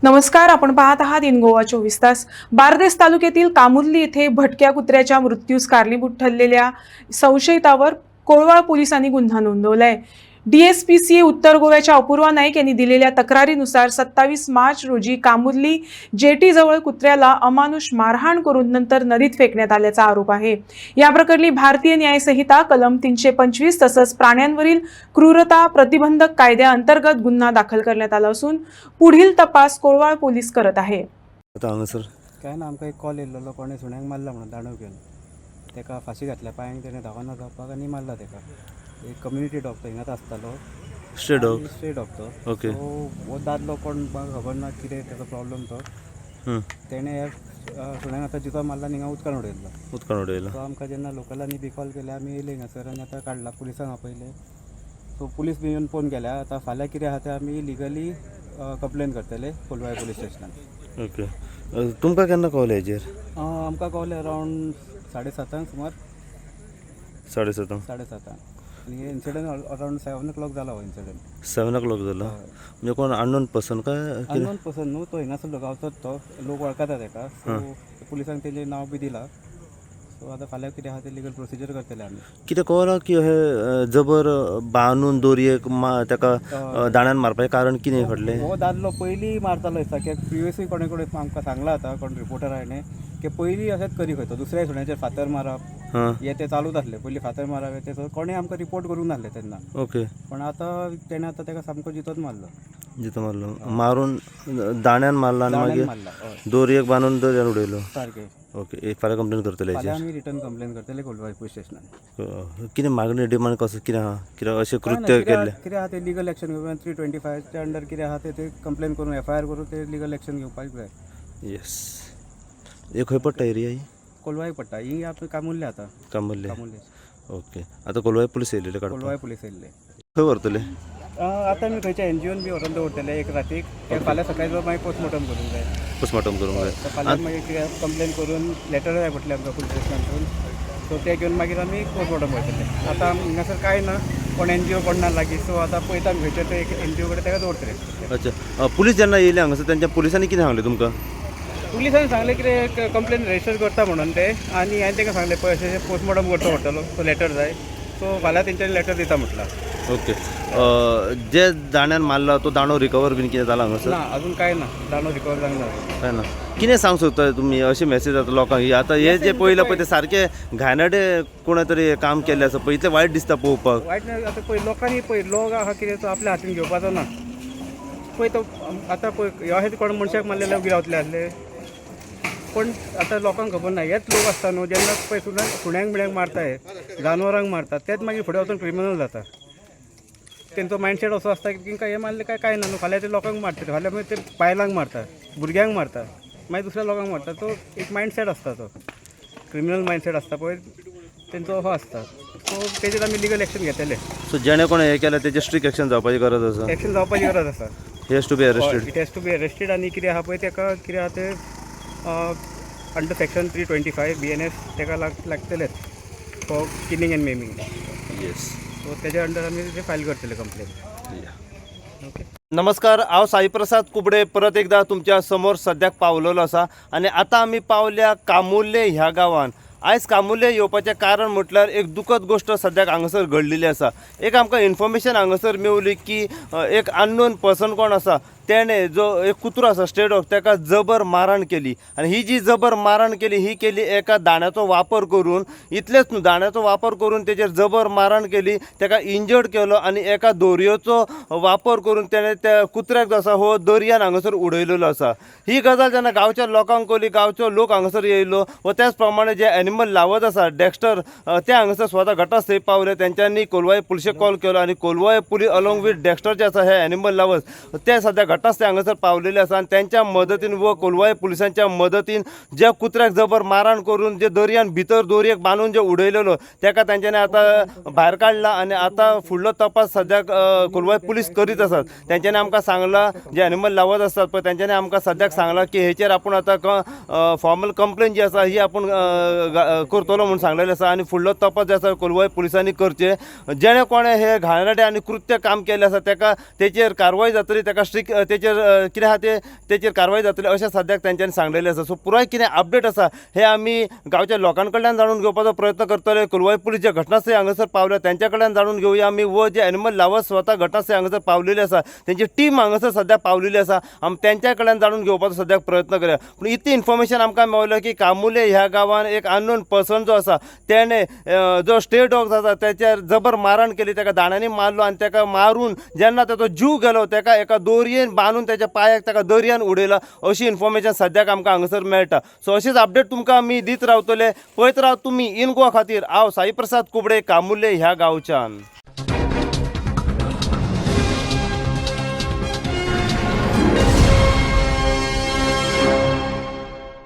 नमस्कार, आपण पाहत आहात इन गोवा 24 तास। बारदेस तालुक्यातील कामुर्ली येथे भटक्या कुत्र्याच्या मृत्यूस कारणीभूत ठरलेल्या संशयितावर कोळवाळ पोलिसांनी गुन्हा नोंदवलाय। डीएसपीसी उत्तर गोव्याच्या अपूर्वा नाईक यांनी दिलेल्या तक्रारीनुसार 27 मार्च रोजी कामुर्ली जेटी जवळ कुत्र्याला अमानुष मारहाण करून नंतर नदीत फेकण्यात आल्याचा आरोप आहे। या प्रकरणी भारतीय न्याय संहिता कलम 325 तसंच प्राण्यांवरील क्रूरता प्रतिबंधक कायद्याअंतर्गत गुन्हा दाखल करण्यात आला असून पुढील तपास कोळवाळ पोलीस करत आहे। सर काय ना आमकां एक कॉल येयल्लो कोणें सुण्याक मारला म्हणून दांडव घेवन तेका फाशी घातल्या पांयांक तेणें धांवना जावपाक आनी मारला तेका। एक कम्युनिटी डॉक्टर हिंगाच आसतालो stray dog stray doctor. Okay. So हो दादलो कोण म्हाका खबर ना कितें तेचो प्रॉब्लम तो तेणें ह्या सुण्याक आतां जितो मारला हिंगा उदकान उडयल्लो। उदकान उडयलो. सो आमकां जेन्ना लोकलांनी बी कॉल केले आमी येयले हिंगासर आनी आतां काडला पुलिसांक आपयले। सो पुलीस बी येवन फोन केल्या आतां फाल्यां कितें आहा तें आमी लिगली कंप्लेन करतले कोलवाळे पुलीस स्टेशनान। ओके. तुमकां केन्ना कॉल हेजेर? आमकां कॉल अरावंड 7:30 सुमार 7:30 आनी हे इन्सिडंट अरावंड 7 o'clock जाला हो इन्सिडंट। 7 o'clock जालो. म्हणजे कोण अननोन पर्सन काय? अननोन पर्सन न्हू तो हिंगासरलो गांवचोच तो लोक वळखता तेका। सो पुलिसांक तेजें नांव बी दिलां। सो आतां फाल्यां कितें आहा तें लिगल प्रोसिजर करतले आमी। कितें कळ्ळां की हे जबर बांदून दोरयेक तेका दाण्यान मारपाचें कारण कितें घडलें? हो दादलो पयलीं मारतालो दिसता कित्याक प्रिवियसली कोणे कडेन आमकां सांगला आतां कोण रिपोर्टर हाडणे की पयलीं अशेंच करी खंय तो दुसऱ्या सुण्याचेर फातर मारप हे ते चालूच आसलें। पयलीं फातर मारप हे ते कोणें आमकां रिपोर्ट करूंक नासलें तेन्ना। ओके. पण आतां तेणें आतां तेका सामको जितोच मारलो। जितो मारलो मारून दाण्यान मारला आनी दाण्यान मागीर मारला हय दोरयेक बांदून दर्यान उडयलो. सारकें। ओके. एक फाल्यां कंप्लेन करतले फाल्यां हेजेर. आमी रिटर्न कंप्लेन करतले कोलवाळे पुलीस स्टेशनान। कितें मागणी डिमांड कसो कितें आहा? कितें अशें कृत्य केल्लें? कितें आहा तें लिगल एक्शन घेवपाक 325 च्या अंडर कितें आहा तें कंप्लेन करून FIR करून ते लिगल एक्शन घेवपाक जाय। येस. हे खंय पडटा एरिया ही? कोलवाळे पडटा ही आतां कामुर्ली आतां कामुर्ले. कामुर्ली ओके. आतां कोलवाळे पुलीस येयलेले काडपाक कोलवाळे पुलीस येयल्ले। खंय व्हरतले? आतां आमी खंयच्या NGOन बी व्हरोन दवरतले एक रातीक ते फाल्यां सकाळी मागीर पोस्टमॉर्टम करूंक जाय। पोस्टमॉर्टम करूंक जाय. तर फाल्यां मागीर कितें कंप्लेन करून लेटर जाय पडटलें आमकां पुलीस स्टेशनांतून। सो ते घेवन मागीर आमी पोस्टमॉर्टम करतले। आतां हिंगासर कांय ना कोण NGO कोण ना लागीं। सो आतां पळयता आमी खंयचे ते एक NGO कडेन तेका दवरतले। अच्छा. पुलीस जेन्ना येयले हांगासर तेंच्या पुलिसांनी कितें सांगलें तुमकां? पुलिसांनी सांगलें कितें कंप्लेन रजिस्टर करता म्हणून ते आनी हांवें तांकां सांगलें पळय अशें पोस्टमॉर्टम करचो पडटलो सो लेटर जाय। सो फाल्यां तेंच्यांनी लेटर दिता म्हटलां। ओके. जे दाण्यान मारला तो दांडो रिकवर बीन कितें जाला हांगासर? ना अजून कांय ना दांडो रिकवर जावंक ना। काय ना. कितें सांग सोदता तुमी अशी मेसेज जाता लोकांक ही आतां हे जे पळयलां पळय ते सारके घाणेरडे कोणे तरी काम केल्लें आसा पळय इतलें वायट दिसता पळोवपाक. वायट ना आतां पळय लोकांनी पळय लोक आहा कितें तो आपल्या हातीन घेवपाचो ना पळय तो आतां पळय अशें कोण मनशाक मारलेले उबी रावतले आसले पण आतां लोकांक खबर ना हेच लोक आसता न्हू जेन्ना पळय सुण्यांक बिण्यांक मारताय जानवरांक मारतात तेच मागीर फुडें वचून क्रिमिनल जाता। तेंचो मायंडसेट असो आसता की तांकां हें मारलें काय ना न्हू फाल्यां ते लोकांक मारतात फाल्यां मागीर ते बायलांक मारतात भुरग्यांक मारतात मागीर दुसऱ्या लोकांक मारतात। तो एक मायंडसेट आसता तो क्रिमिनल मायंडसेट आसता पळय तेंचो असो आसता। सो तेजेर आमी लिगल एक्शन घेतले। सो जेणे कोणें हें केलें तेजेर स्ट्रिक्ट एक्शन जावपाची गरज आसा. एक्शन जावपाची गरज आसा. He has to be arrested. It has to be arrested आनी कितें आहा पळय तेका कितें आहा ते अंडर सेक्शन 325 BNS तेका लागतलेच for killing and maiming. Yes. So तेज्या अंडर आमी ते फायल करतले कंप्लेन। ओके. नमस्कार, हांव साई प्रसाद कुबडे परत एकदा तुमच्या समोर सद्याक पावलेलो आसा आनी आतां आमी पावल्या कामुर्ले ह्या गांवांत। आयज कामुर्ले येवपाचें कारण म्हटल्यार एक दुखद गोश्ट सद्याक हांगासर घडलेली आसा। एक आमकां इन्फॉर्मेशन हांगासर मेवली की एक अननोन पर्सन कोण आसा तेणे जो एक कुत्रो आसा स्ट्रे डॉग तेका जबर मारहाण केली आनी ही जी जबर मारहाण केली ही केली एका दाण्याचो वापर करून. इतलेंच न्हू दाण्याचो वापर करून तेजेर जबर मारहाण केली तेका इंजर्ड केलो आनी एका दोरयेचो वापर करून तेणें त्या कुत्र्याक जो आसा हो दर्यान हांगासर उडयलेलो आसा। ही गजाल जेन्ना गांवच्या लोकांक कळली गांवचो लोक हांगासर येयलो व त्याच प्रमाणे जे एनिमल लावत आसा डेक्स्टर ते हांगासर स्वता घटनास्थळी थंय पावले। तेंच्यांनी कोलवाळे पुलिशेक कॉल केलो आनी Colvale police along with Dexter जे आसा हे एनिमल लावर्स ते सद्या घटनास्थळी हांगासर पावलेले आसा आनी तेंच्या मदतीन व कोलवाळे पुलिसांच्या मदतीन ज्या कुत्र्याक जबर मारहाण करून जे दर्यान भितर दोरयेक बांदून जे उडयलेलो तेका तेंच्यांनी आतां भायर काडला आनी आतां फुडलो तपास सद्याक कोलवाळे पुलीस करीत आसात। तेंच्यांनी आमकां सांगलां जे एनिमल लावर्स आसतात पळय तेंच्यांनी आमकां सद्याक सांगलां की हेचेर आपूण आतां फॉर्मल कंप्लेन जी आसा ही आपूण करतलो म्हणून सांगलेलें आसा आनी फुडलो तपास जो आसा कोलवाळे पुलिसांनी करचे। जेणे कोणें हे घाणेरडें आनी कृत्य काम केलें आसा तेका तेचेर कारवाय जातली तेका स्ट्रिक्ट तेचेर कितें आहा ते तेचेर कारवाय जातली अशें सद्याक तेंच्यांनी सांगलेलें आसा. सो पुराय कितें अपडेट आसा हे आमी गांवच्या लोकां कडल्यान जाणून घेवपाचो प्रयत्न करतले. कोलवाई पुलीस जे घटनास्थळी हांगासर पावल्या तेंच्या कडल्यान जाणून घेवया आमी, व जे एनिमल लावर्स स्वता घटनास्थळी हांगासर पावलेले आसा तेंची टीम हांगासर सद्याक पावलेली आसा. आमी तेंच्या कडल्यान जाणून घेवपाचो सद्याक प्रयत्न करया. पूण इतली इन्फॉर्मेशन आमकां मेवलें की कामुले ह्या गांवान एक अननोन पर्सन जो आसा तेणे जो स्टे डॉग्स आसा तेचेर जबर मारण केली, ताका दाणांनी मारलो आनी ताका मारून जेन्ना ताचो जीव गेलो ताका एका दोरयेन बांदून ताच्या पांयाक ताका दर्यान उडयला अशी इन्फॉर्मेशन सद्याक आमकां हांगासर मेळटा. सो अशीच अपडेट तुमकां आमी दीत रावतले. पळयत राव तुमी इन गोवा खातीर. हांव साई प्रसाद कुबडे, कामुर्ले ह्या गांवच्यान.